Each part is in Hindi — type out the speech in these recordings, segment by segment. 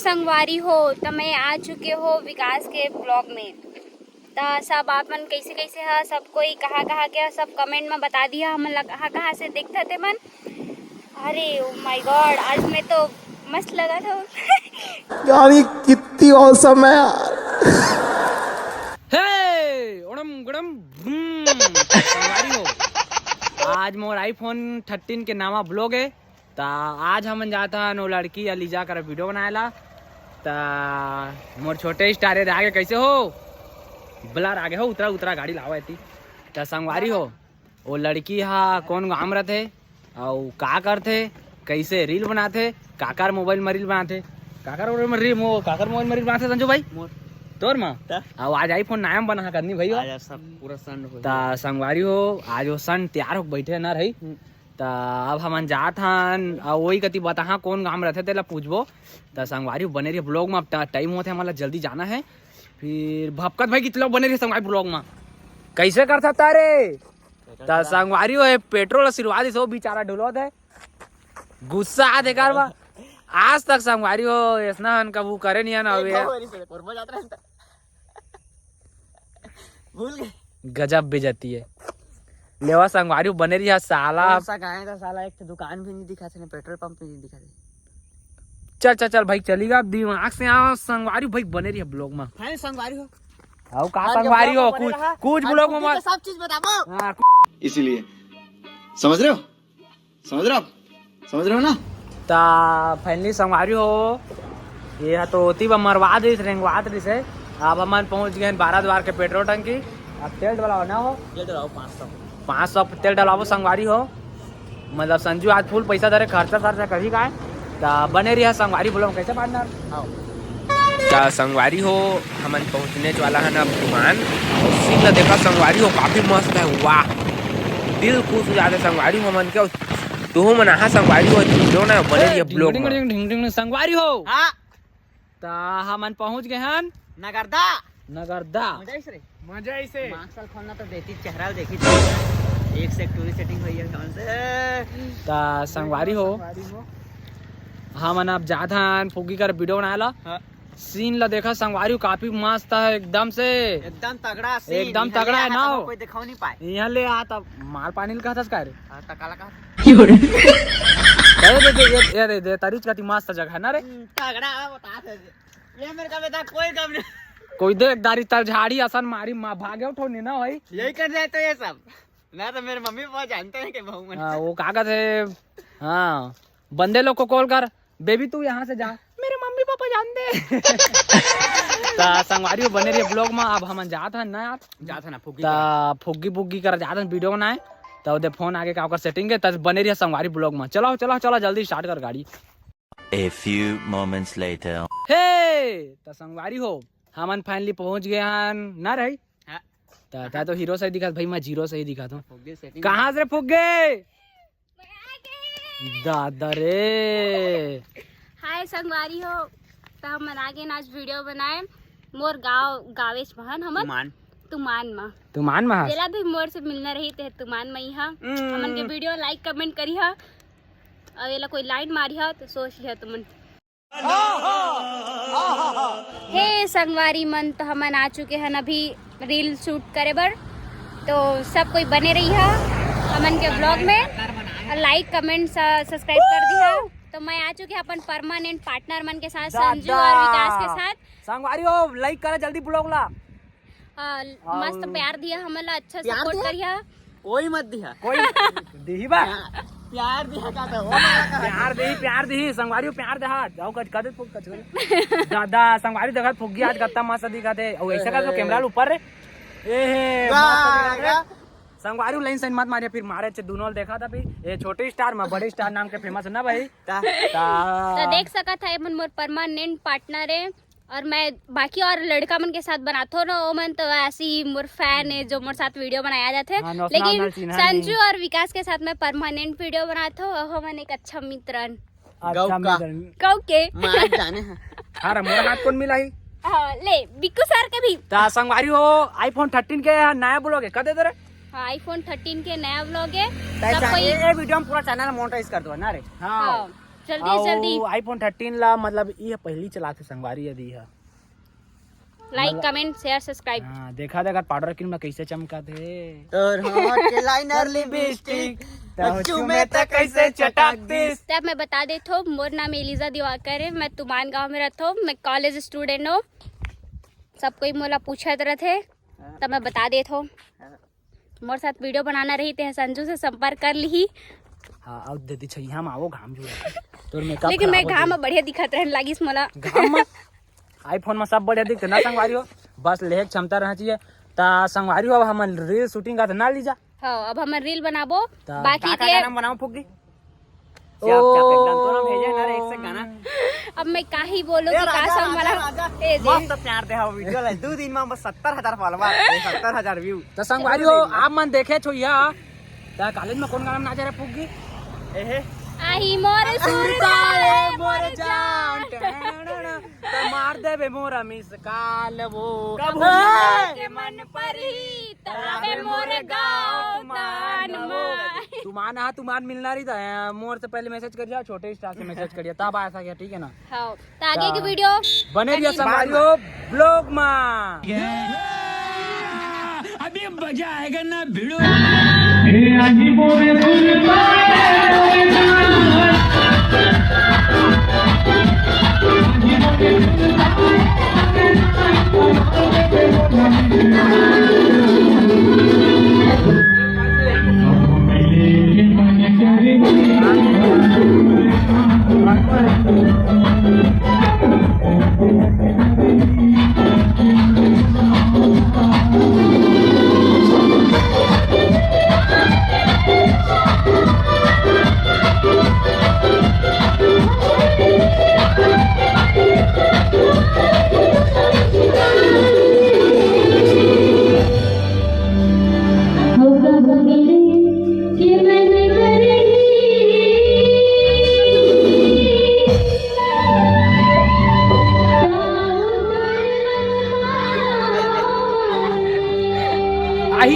संगवारी हो तमें आ चुके हो विकास के ब्लॉग में। तो सब आप मन कैसे कैसे है, सब कोई कहाँ के है, सब कमेंट में बता दिया। हम कहाँ से देखते थे मन। अरे ओ माय गॉड, आज मैं तो मस्त लगा था। यार ये कितनी औसम है यार। हे ओड़म गुड़म संगवारी हो, आज मोर आईफोन 13 के नामा ब्लॉग है। ता आज हम जाता नो लड़की अलीजा कर वीडियो बनाएला। ता मोर छोटे स्टार है आगे कैसे हो ब्लर आगे हो उतरा उतरा गाड़ी लावा थी। ता संगवारी हो वो लड़की हा कौन गाँव रहते और का करते, कैसे रील बनाते, काकर मोबाइल में रील बनाते, काकर मोबाइल में रील बनाते संजू भाई तोर माँ। अब आज आईफोन नाम बना करनी भाई आज सब पूरा सन हो ता संगवारी हो आज वो सन तैयार हो बैठे ना रही। ता अब हम जात हन वही कति बता कौन काम रहते तेला पूछबो। ता संगवारी हो बने रही ब्लॉग में, अब टाइम होते हमारा जल्दी जाना है। फिर भपकत भाई कितने लोग बने रही संगवारी ब्लॉग में कैसे कर सकता रे। ता संगवारी हो पेट्रोल आशीर्वाद हो बेचारा ढुलो है गुस्सा आ देकर बा आज तक संगवारी हो ऐसा कबू करे नहीं ना भूल गए। गजब बेजती है लेवा संगवारी बने रही है साला। सा गाय था साला, एक दुकान भी नहीं दिखा थे, पेट्रोल पंप भी नहीं दिखा थे। चल चल चल भाई चलेगा दिमाग से आओ। संगवारी भाई बने रही है ब्लॉग में। है संगवारी हो आओ का संगवारी हो कुछ कुछ ब्लॉग में मत सब चीज बताओ। हाँ, इसीलिए समझ रहे हो ना। ता फाइनली संगवारी हो ये तो होती मरवा दी रेंगवा दी से। अब हम पहुंच गए 12 द्वार के पेट्रोल टंकी। अब तेल डलाओ ना हो, ये डलाओ 500 तेल डलाओ संगवारी हो। मतलब संजू आज फुल पैसा दे खर्चा कभी का ता बने रही है संगवारी ब्लॉग कैसे पार्टनर। ता संगवारी हो हम पहुंचने वाला है ना दुकान। सीन देखा संगवारी हो काफी मस्त है, वाह दिल खुश हो जाते संगवारी हो मन के। तू मन आहा संगवारी हो वीडियो ना बने रही है ब्लॉग में संगवारी हो। हां ता हम पहुंच गए हैं नगरदा। मजा ऐसे मास्क खोलना तो देती चेहरा देखी थी। एक से टूरी सेटिंग हुई है कौन से ता संगवारी हो हम अब जाता फुगी कर वीडियो बनाएला। सीन ला देखा संगवारी हो काफी मस्त है एकदम से, एकदम तगड़ा सीन, एकदम तगड़ा है ना हो। कोई दिखाओ नहीं पाए यहाँ ले आता मार पानी का था का रे तकाला का दे तारीच का मस्त जगह है ना रे। तगड़ा बता दे ये मेरे का बेटा कोई कम नहीं। कोई देख दारी तर झाड़ी आसान मारी भागे उठोनी ना भाई यही कर जाए तो ये सब मैं तो मेरे मम्मी पापा जानते हैं कि बहू मन वो कागज है। हाँ बंदे लोग को कॉल कर बेबी तू यहाँ से जा मेरे मम्मी पापा जानते ता संगवारी बने रही ब्लॉग में। अब हम जाता ना फुग्गी कर जाता वीडियो बनाए तो उधर फोन आगे का सेटिंग है तब बने रही संगवारी ब्लॉग में। चलो चलो चलो जल्दी स्टार्ट कर गाड़ी। A few moments later. हे तो संगवारी हो हमन फाइनली पहुंच गए हैं ना रही। ता तो हीरो सही दिखा भाई, मैं जीरो सही दिखा था। कहाँ से फुग्गे दादा रे। हाय संगवारी हो तो हम आगे आज वीडियो बनाए मोर गावेश बहन हमन तुमान मा जेला भी मोर से मिलना रही ते तुमान मई हा हमन के वीडियो लाइक कमेंट करी हा। अब एला कोई लाइन मारी हा तो सोच लिया तुमन। हे संगवारी मन तो हमन आ चुके हैं अभी रील शूट करे बर। तो सब कोई बने रही है हमन के ब्लॉग में और लाइक कमेंट सब्सक्राइब कर दिया। तो मैं आ चुके अपन परमानेंट पार्टनर मन के साथ संजू और विकास के साथ। संगवारी हो लाइक करे जल्दी ब्लॉग ला। मस्त प्यार दिया हमला, अच्छा सपोर्ट करिया। कोई मत दिया कोई देही बा प्यार दिया का तो प्यार दी संगवारी हो प्यार दे जाओ कद दादा संगवारी देखा फुग्गी आज गत्ता मस्त दिखाते और ऐसे का तो कैमरा ऊपर रे ए संगवारी लाइन साइन मत मारिया फिर मारे दोनों देखा था। फिर ये छोटे स्टार में बड़े स्टार नाम के फेमस है ना भाई। तो देख सका था ये मोर परमानेंट पार्टनर है और मैं बाकी और लड़का मन के साथ बनाता ना वो मन तो ऐसी मोर फैन है जो मोर साथ वीडियो बनाया जाते है। लेकिन संजू और विकास के साथ मैं परमानेंट वीडियो बनाता हूँ। वो मन एक अच्छा मित्र कौ के जाने अरे मोर हाथ कौन मिला ही ले बिक्कू सर के भी। संगवारी हो आईफोन 13 के नया बोलोगे कदे तेरे आईफोन 13 के नया व्लॉग है। ये वीडियो में पूरा चैनल मोनेटाइज कर दो ना रे। हाँ जल्दी जल्दी आईफोन 13 ला मतलब ये पहली चलाते संगवारी यदि है लाइक कमेंट शेयर सब्सक्राइब। हाँ देखा देखा पाउडर क्रीम में कैसे चमका थे तोर होठ के लाइनर लिपस्टिक में तक कैसे चटाकतीस। तब मैं बता देता हूँ, मोर नाम एलिजा दिवाकर है, मैं तुमान गांव में रहता हूँ, मैं कॉलेज स्टूडेंट हूँ। सब कोई मोला पूछत रहे तब मैं बता देता हूँ। मोर साथ वीडियो बनाना रही थे संजू से संपर्क कर ली। हाँ और दीदी चाहिए हम आओ घाम जो तो मेकअप लेकिन मैं घाम में बढ़िया दिखत रहने लगी मोला। घाम में आईफोन में सब बढ़िया दिखते ना संगवारी हो, बस लेहे के क्षमता रहना चाहिए। ता संगवारी हो अब हम रील शूटिंग का तो ना लीजा। हाँ अब हम रील बनाबो ता बाकी का के नाम बनाओ फुग्गी अब मैं का ही बोलूं कि का सब मला मस्त प्यार दे हो वीडियो ले 2 दिन में बस 70,000 फॉलोवर 70,000 व्यू। तो संगवारी हो आप मन देखे छो या ता कॉलेज में कौन गाना नाचे रे फुग्गी एहे आही मोर सुरताए मोर जान तो मार देबे मोरा मिस काल वो के मन पर ही तरावे मोर गाँव तान माय। तुमान मिलना रही था मोर से पहले मैसेज कर जाओ, छोटे स्टार से मैसेज करिए तब ऐसा क्या ठीक है ना। हाँ तो आगे की वीडियो बने रहिए संगवारी हो ब्लॉग में। अभी मजा आएगा ना भिड़ो।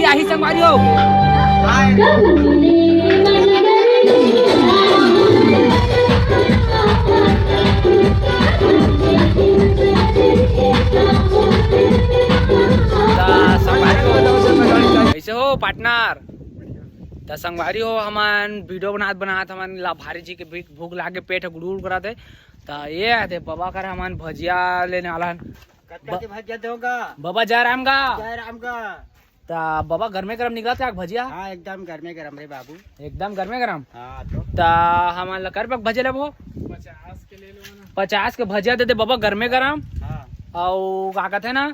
आही संगवारी हो कैसे हो पार्टनर। तो संगवारी हो हमान वीडियो बनात हमन लाभारी जी के भूख लागे पेट गुड़गुड़ कराते तो ये थे बाबा कर हमन भजिया लेने वाला कत्ता के भजिया दोगा बाबा जय राम का ता बाबा घर में गरम निकला था भजिया। हाँ एकदम घर में गरम रे बाबू एकदम घर में गरम। हाँ तो ता हमारे कर पे भजिया लेबो 50 के भजिया दे दे बाबा घर में गरम। हाँ और का कहते हैं ना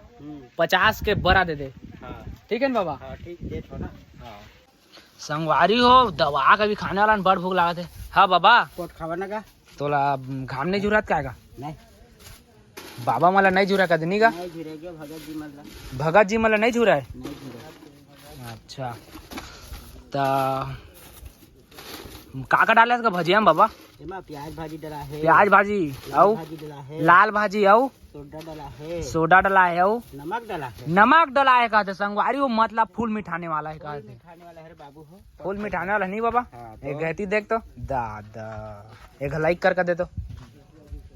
50 के बड़ा दे दे। हाँ ठीक है ना बाबा। हाँ ठीक दे थो ना। हाँ संगवारी हो दवा का भी खाने वाला बड़ भूख लगा थे। हाँ बाबा कोट खावाना का तोला घाम नहीं जुरात का नहीं बाबा मला नहीं जुरा का देनी का नहीं जुरेगा भगत जी मला नहीं जुरा है। नहीं जुरेगा। अच्छा ता का डाला इसका भजिया में बाबा एमा प्याज भाजी डला है प्याज भाजी आऊ भाजी डला है लाल भाजी आऊ सोडा डला है सोडा डला है आऊ नमक डला है नमक डला है कहते संगवारी हो मतलब फूल मिठाने वाला है कहते खाने वाला है बाबू हो फूल मिठाने वाला नहीं बाबा। हाँ, तो? एक गहती देख तो दादा एक लाइक कर दे तो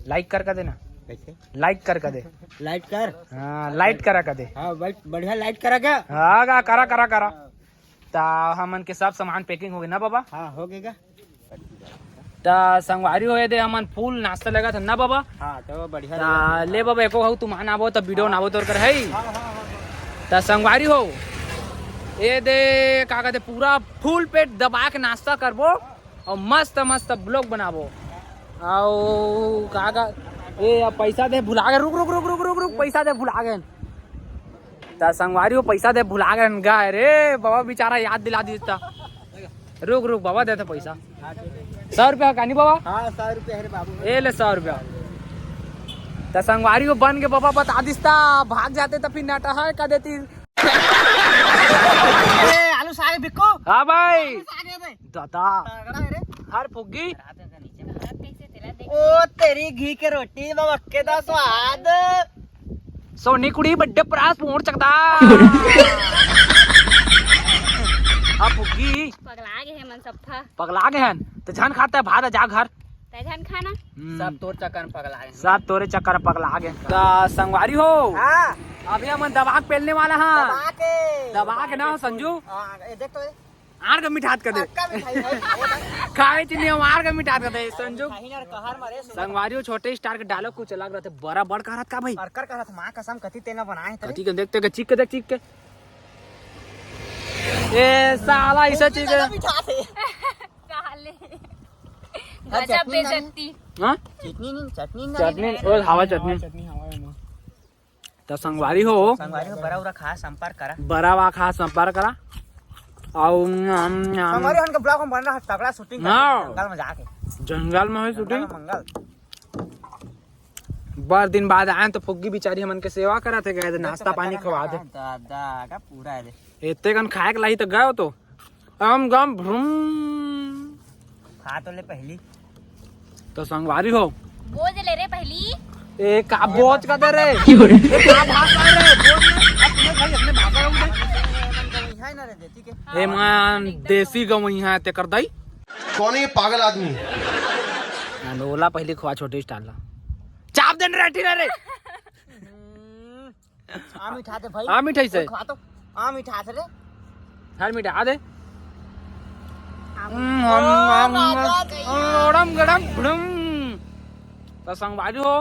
लाइक कर देना कैसे लाइक कर दे लाइट कर हाँ लाइट करा कर दे हाँ बढ़िया लाइट करा क्या हाँ गा करा करा करा ता हमन के सब सामान पैकिंग हो गए ना बाबा। हाँ हो गएगा ता संगवारी हो दे हमन फूल नाश्ता लगा था ना बाबा। हाँ तो बढ़िया ता ले बाबा एको हो तुम आबो तब वीडियो नाबो तोर कर है ता संगवारी हो ये दे का कहते पूरा फुल पेट दबा के नाश्ता करबो और मस्त मस्त ब्लॉग बनाबो और का ये पैसा दे भुला गए रुक रुक रुक रुक रुक रुक पैसा दे भुला गए ता संगवारी हो पैसा दे भुला गए गाय रे बाबा बेचारा याद दिला देता रुक रुक बाबा देते पैसा 100 रुपया का नहीं बाबा। हाँ 100 रुपया है बाबू ए ले 100 रुपया तो संगवारी को बन के बाबा बता दिस्ता भाग जाते तो फिर नाटा है का देती आलू सागे बिको हाँ भाई सागे भाई दादा तगड़ा है रे हर फुग्गी ओ तेरी घी के रोटी मक्के दा स्वाद सोनी कुड़ी बड्डे प्रास पहुंच सकता हाँ फुग्गी पगला गए है मन सप्फा पगला गए हैं तो झन खाता है भादा जा घर तैजान खाना सब तोर चक्कर में पगला गए। सब तोरे चक्कर में पगला गए। संगवारी हो अभी हम दवा पेलने वाला हाँ दबा के ना हो संजू देख तो आर का मिठात कर दे खाए चीनी हम आर का मिठात कर दे संजू संगवारी हो छोटे स्टार के डायलॉग कुछ लग रहा था बड़ा बड़ करत का भाई कर करत मां कसम कथी तेना बनाए थे कथी के देखते के चीख के देख चीख के ए साला ऐसा चीज है काले गजब बेइज्जती। हां चटनी और हवा चटनी तो संगवारी हो संगवारी को बड़ा उरा खा संपर्क करा बड़ा वा खा संपर्क करा और संगवारी उनका ब्लॉग में बन रहा तगड़ा शूटिंग जंगल में जाके जंगल में है शूटिंग मंगल बार दिन बाद आए तो फुग्गी बेचारी हमन के सेवा करा थे गए नाश्ता पानी खवा दे दादा का पूरा है इतने कन खाए के लाई तो गए हो तो हम गम भ्रूम खा तो ले पहली तो संगवारी हो बोझ ले रे पहली ए का बोझ का दे रे का भाषा रे बोझ अपने भाई अपने भाषा में है ना रे देती के ए मान देसी गवई है ते कर दई कौन है ये पागल आदमी? ओला पहले खवा छोटे स्टाइल ला चाप देन रे ठीक रे आम मिठा दे भाई आ मिठाई से खा तो आम मिठा रे हर मिठा दे ओड़म गड़म भड़म तो संगवारी हो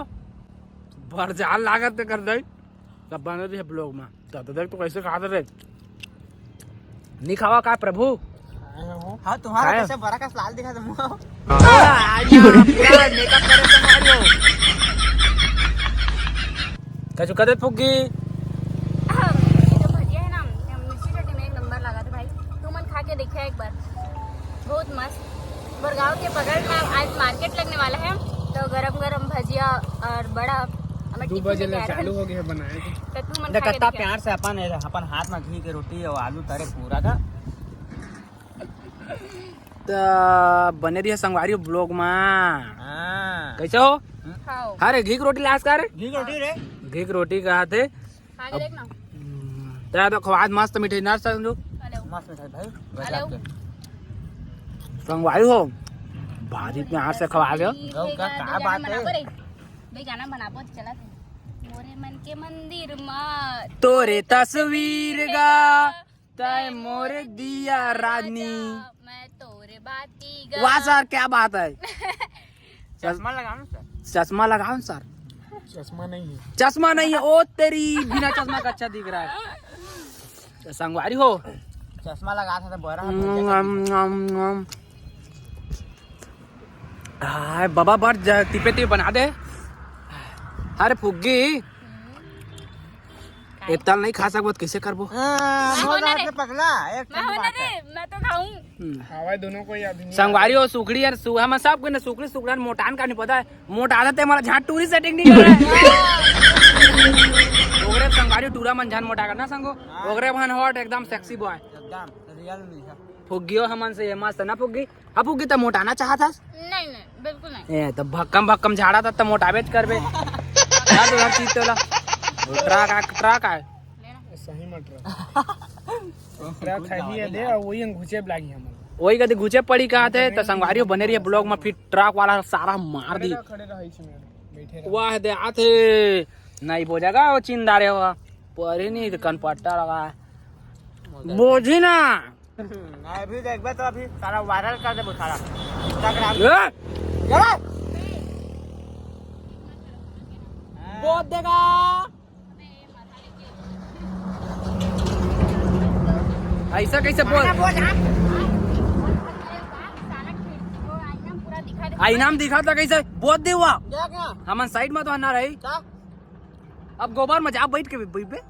भरजाल लागत कर दई तब बन रही है ब्लॉग में तो देख तो कैसे खा दे नहीं खावा का प्रभु हां तुम्हारा कैसे बड़ा का लाल दिखा दे मुंह मेकअप करे संगवारी हो कछु कदे फुग्गी ये जो भजिया है ना मिर्ची चटनी में एक नंबर लगा था भाई तू मन खा के देखा एक बार बहुत मस्त। बरगांव के बगल में आज मार्केट लगने वाला है तो गरम गरम भजिया और बड़ा 2 बजे चालू हो गया बनाए तो तू मन खा के देखता देखा। प्यार से अपन हाथ में घी के रोटी और आलू तरे पूरा का तो बने रही है संगवारी ब्लॉग में हां कैसे हो खाओ अरे घी की रोटी लास कर घी की रोटी रे घी की रोटी कहा थे खा के देख ना तेरा तो खवाद मस्त मिठाई ना समझो हेलो मस्त मिठाई भाई हेलो गजब के संगवारी हो भारी प्यार से खवा गयो गौ का क्या बात है भाई गाना बनाबो तो चला थे मोरे मन के मंदिर में तोरे तस्वीर गा तय मोरे दिया रानी मैं तोरे बाती वाह सर क्या बात है चश्मा लगाओ ना सर चश्मा लगाओ सर चश्मा नहीं है ओ तेरी बिना चश्मा का अच्छा दिख रहा है संगवारी हो चश्मा लगा था तो बड़ा हाय बाबा बार टिपे टिपे बना दे अरे फुग्गी इतना नहीं खा सकबो कैसे करबो पगला एक मैं होना रे मैं तो खाऊं संगवारी हो सुखड़ी और सुहा में सब कोई सुखड़ी सुखड़ा मोटान का नहीं पता है मोटा आदत है हमारा झाट टूरी सेटिंग नहीं कर रहा है ओगरे संगवारी टूरा मन झान मोटा करना संगो ओगरे भन हॉट एकदम सेक्सी बॉय एकदम रियल में फुग्गियो हमन से ये मस्त ना फुग्गी अब फुग्गी तो मोटाना चाहता नहीं नहीं बिल्कुल नहीं ए तो भक्कम भक्कम झाड़ा था तो मोटावेच करबे ना तो हर चीज तोला ट्रक है सही मटर ट्रक है दे और वही घुसे लागी हम वही कदी घुचे पड़ी कहा थे तो संगवारी बने रही ब्लॉग में फिर ट्रक वाला सारा मार दी खड़े रही छी बैठे वाह दे आथे नहीं बोझेगा वो चिंदारे हुआ परे नहीं तो कनपट्टा लगा बोझी ना अभी देखबे तो अभी सारा वायरल कर दे सारा इंस्टाग्राम ए! बोझ देगा ऐसा कैसे बोल इनाम दिखा था कैसे बोझ दे हुआ हमन साइड में तो ना रही अब गोबर में जा बैठ के बैठे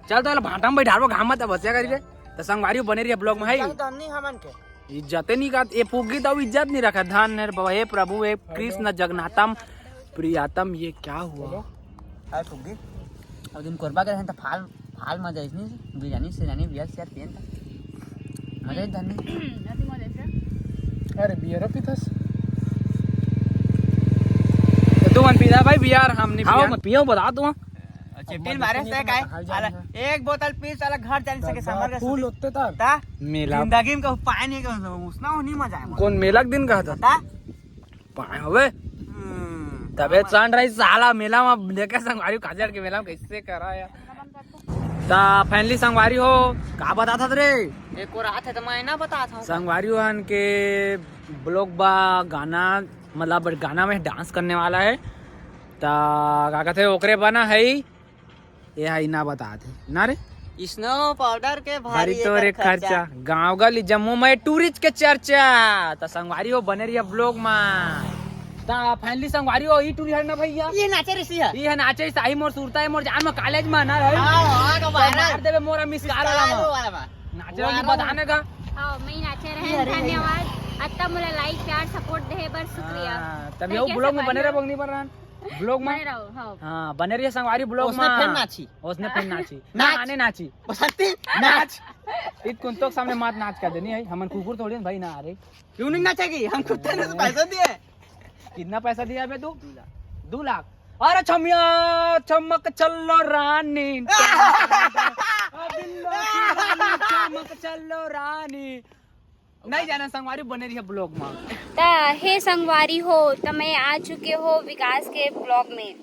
चल तो भाटा में बैठाबो घाम मत बसिया करिए तो संगवारी बने रही ब्लॉग में है हमन के इज्जत नहीं का ये फुग्गी तो इज्जत नहीं रखा धन है बाबा हे प्रभु हे कृष्ण जगन्नाथम प्रियातम ये क्या हुआ हाय फुग्गी अब दिन कोरबा के रहन त फाल फाल मजा इसनी बिरयानी सिरयानी बियर शेयर पेन था मजा धन्य अरे बियर पीथस तू मन पीना भाई बियार हम नहीं पिया मैं पियो बता तू चिपटिल मारे से काय साला एक बोतल पी साला घर जाने सके समर के फूल होते तर मेला जिंदगी में कभी पाए नहीं उसना नहीं मजा है कौन मेला के दिन कहा था ता पाए हवे तबे चढ़ रही साला मेला में देखे संगवारी काजर के मेला में कैसे करा यार। ता फाइनली संगवारी हो का बताता रे एक और हाथ है तो मैं ना बता था संगवारी हन के ब्लॉग बा गाना मतलब गाना में डांस करने वाला है ता का कहते ओकरे बना है ये है ना बताते ना रे स्नो पाउडर के भारी तो रे खर्चा गाँव गली जम्मू में टूरिस्ट के चर्चा ता संगवारी हो बने रही ब्लॉग में ता फाइनली संगवारी हो ई टूरी है ना भैया ये नाचे रे सिया ये है नाचे साही मोर सुरता है मोर जान में कॉलेज में ना रहे हां का मार देबे मोर मिस कार वाला में नाचे वाली बताने का हाँ मैं नाचे रहे धन्यवाद अत्ता मुला लाइक प्यार सपोर्ट दे बर शुक्रिया तब ये ब्लॉग में बने रहे बंगनी पर रहन ब्लॉग में बने रहो हाँ हां बने रही संगवारी ब्लॉग में उसने फिर नाची ना आने नाची बसंती नाच इत कुंतोक सामने मात नाच कर देनी है हमन कुकुर थोड़ी ना भाई ना अरे क्यों नहीं नाचेगी हम खुद ने पैसा दिए कितना पैसा दिया बे तू 2 लाख अरे छमिया चमक चलो रानी चमक चलो रानी नहीं जाना संगवारी बने रही है ब्लॉग में ता हे संगवारी हो त मैं आ चुके हो विकास के ब्लॉग में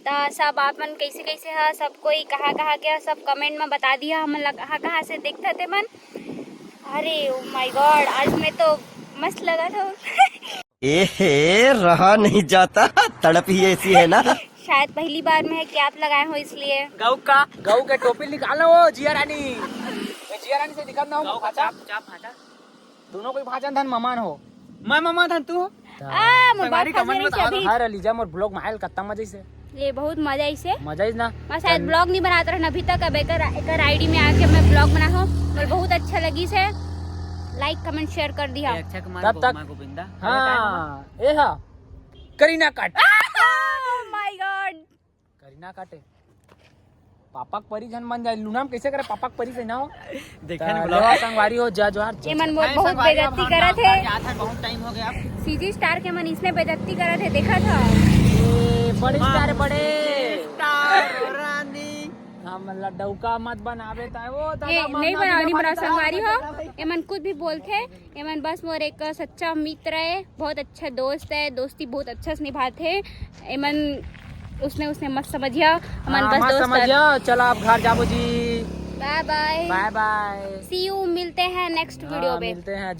ता सब आपन कैसे कैसे है सब कोई कहाँ के है सब कमेंट में बता दिया हम कहाँ से देखते थे मन अरे ओ माय गॉड आज मैं तो मस्त लगा था एहे रहा नहीं जाता तड़प ही ऐसी है ना शायद पहली बार में है कैप लगाए हो इसलिए गऊ के टोपी निकालना हो जिया रानी से दिखाना हो भाचा दोनों कोई भाचन धन ममान हो मैं मामा था तू मोर बात फंसे रही थी अभी हां लीजा मोर ब्लॉग माइल कत्ता मजा से ये बहुत मजा इसे मजा ही ना मैं शायद ब्लॉग नहीं बनाता रहना अभी तक अब एक आईडी में आके मैं ब्लॉग बना हूँ मुझे बहुत अच्छा लगी से लाइक कमेंट शेयर कर दिया अच्छा तब तक गोविंदा हाँ ए हा करीना काट माय गॉड करीना काटे पापक परी जन बन जाए लूना में कैसे करे पापक परी से ना हो देखा नहीं लेवा संगवारी हो जा जोहार ये मन मोर बहुत बेइज्जती करा थे बहुत टाइम हो गया सीजी स्टार के मन इसने बेइज्जती करा थे देखा था बड़े स्टार बड़े रानी हम लड्डूका मत बनावे ता वो ये नहीं बना संगवारी हो ये मन खुद भी बोलते ये मन बस मोर एक सच्चा मित्र है बहुत अच्छा दोस्त है दोस्ती बहुत अच्छा से निभाते ये मन उसने मत समझिया मन बस दोस्त समझिया चलो आप घर जाओ जी bye bye bye bye see you मिलते हैं नेक्स्ट वीडियो में मिलते हैं